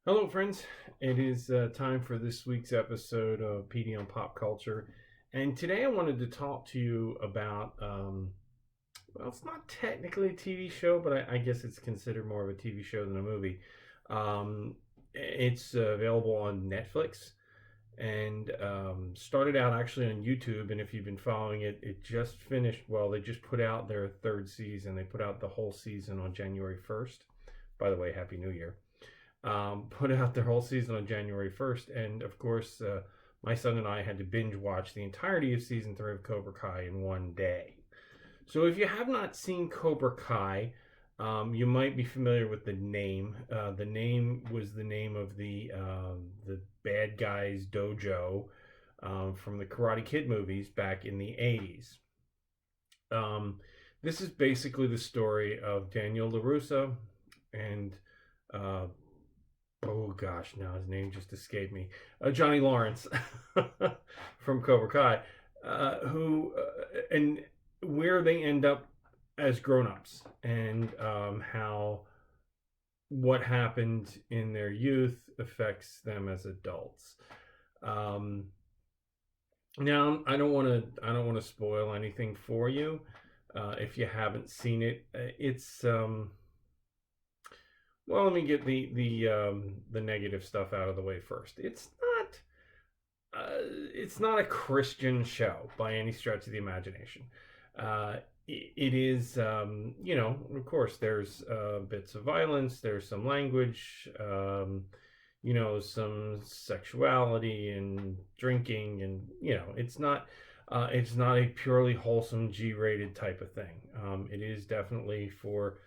Hello, friends. It is time for this week's episode of PD on Pop Culture. And today I wanted to talk to you about, well, it's not technically a TV show, but I guess it's considered more of a TV show than a movie. Um, it's available on Netflix and started out actually on YouTube. And if you've been following it, it just finished. Well, they just put out their third season. They put out the whole season on January 1st. By the way, Happy New Year. Put out their whole season on January 1st. And of course, my son and I had to binge watch the entirety of season 3 of Cobra Kai in one day. So if you have not seen Cobra Kai, you might be familiar with the name. The name was the name of the bad guys dojo from the Karate Kid movies back in the 80s. This is basically the story of Daniel LaRusso and uh, oh gosh, now his name just escaped me. Johnny Lawrence from Cobra Kai, who and where they end up as grown-ups, and how what happened in their youth affects them as adults. Um, Now, I don't want to spoil anything for you if you haven't seen it. It's well, let me get the negative stuff out of the way first. It's not a Christian show by any stretch of the imagination. It is, of course, there's bits of violence, there's some language, some sexuality and drinking, and it's not a purely wholesome G-rated type of thing. It is definitely for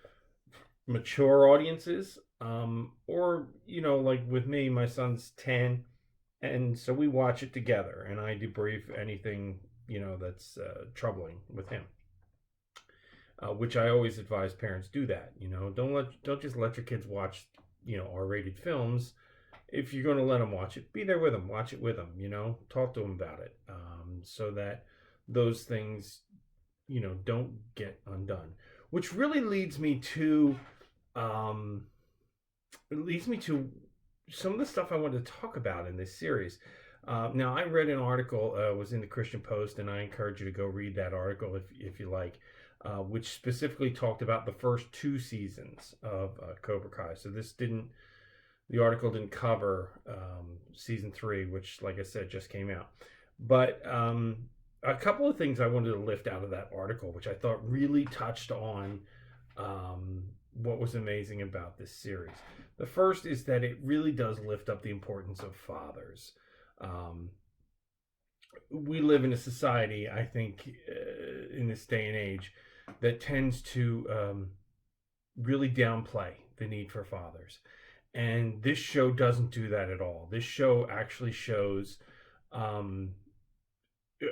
mature audiences, or like with me, my son's 10, and so we watch it together, and I debrief anything that's troubling with him, which I always advise parents do that. Don't just let your kids watch R-rated films. If you're going to let them watch it, be there with them, watch it with them, talk to them about it, so that those things don't get undone, which really um, leads me to some of the stuff I wanted to talk about in this series. Now, I read an article, was in the Christian Post, and I encourage you to go read that article if you like, which specifically talked about the first two seasons of Cobra Kai. So the article didn't cover season 3, which, like I said, just came out. But a couple of things I wanted to lift out of that article, which I thought really touched on what was amazing about this series. The first is that it really does lift up the importance of fathers. Um, we live in a society, I think, in this day and age, that tends to really downplay the need for fathers. And this show doesn't do that at all. This show actually shows um,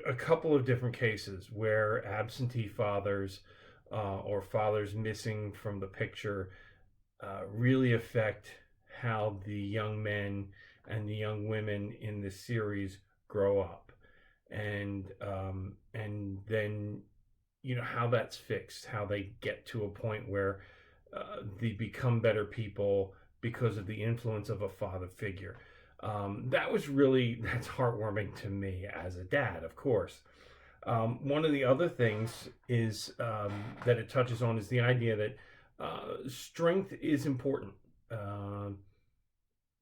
a couple of different cases where absentee fathers or fathers missing from the picture really affect how the young men and the young women in this series grow up, and then how that's fixed, how they get to a point where they become better people because of the influence of a father figure. That's heartwarming to me as a dad, of course. One of the other things is that it touches on is the idea that strength is important.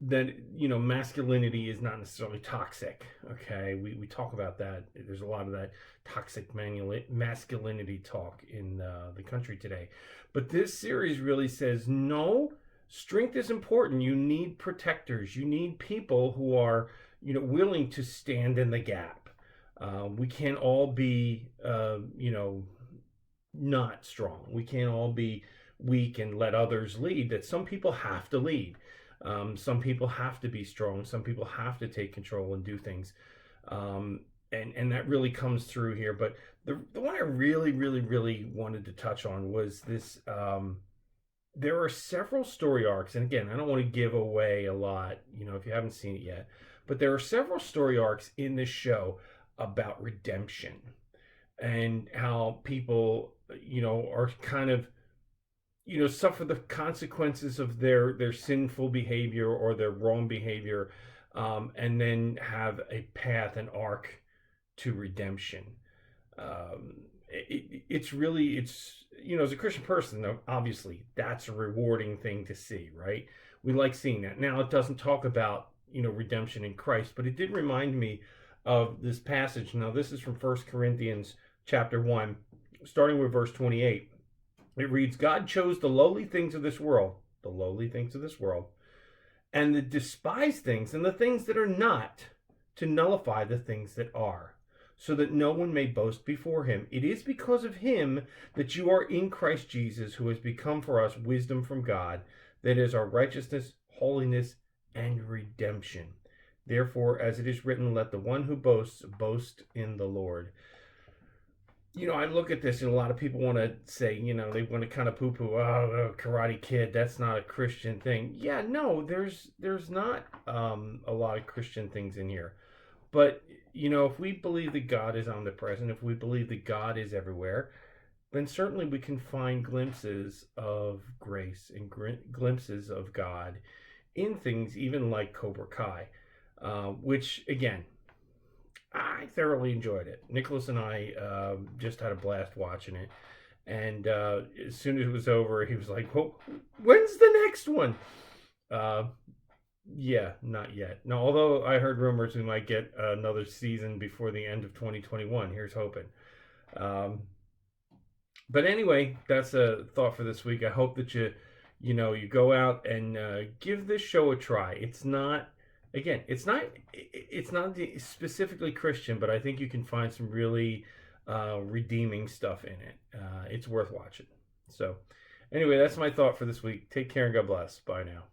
That masculinity is not necessarily toxic. Okay, we talk about that. There's a lot of that toxic masculinity talk in the country today, but this series really says no. Strength is important. You need protectors. You need people who are willing to stand in the gap. We can't all be not strong. We can't all be weak and let others lead. That some people have to lead. Some people have to be strong. Some people have to take control and do things. And that really comes through here. But the one I really, really, really wanted to touch on was this. There are several story arcs, and again, I don't want to give away a lot, if you haven't seen it yet, but there are several story arcs in this show about redemption and how people, are kind of suffer the consequences of their sinful behavior or their wrong behavior, and then have a path, an arc to redemption. It's as a Christian person, though, obviously that's a rewarding thing to see, right? We like seeing that. Now, it doesn't talk about redemption in Christ, but it did remind me of this passage. Now, this is from 1 Corinthians chapter 1, starting with verse 28. It reads, God chose the lowly things of this world, and the despised things and the things that are not, to nullify the things that are, so that no one may boast before him. It is because of him that you are in Christ Jesus, who has become for us wisdom from God, that is our righteousness, holiness, and redemption. Therefore, as it is written, let the one who boasts boast in the Lord. I look at this and a lot of people want to say, they want to kind of poo-poo, Karate Kid, that's not a Christian thing. Yeah, no, there's not a lot of Christian things in here. But, if we believe that God is omnipresent, if we believe that God is everywhere, then certainly we can find glimpses of grace and glimpses of God in things even like Cobra Kai, which, again, I thoroughly enjoyed it. Nicholas and I just had a blast watching it. And as soon as it was over, he was like, well, when's the next one? Yeah, not yet. No, although I heard rumors we might get another season before the end of 2021. Here's hoping. But anyway, that's a thought for this week. I hope that you go out and give this show a try. It's not specifically Christian, but I think you can find some really redeeming stuff in it. It's worth watching. So anyway, that's my thought for this week. Take care and God bless. Bye now.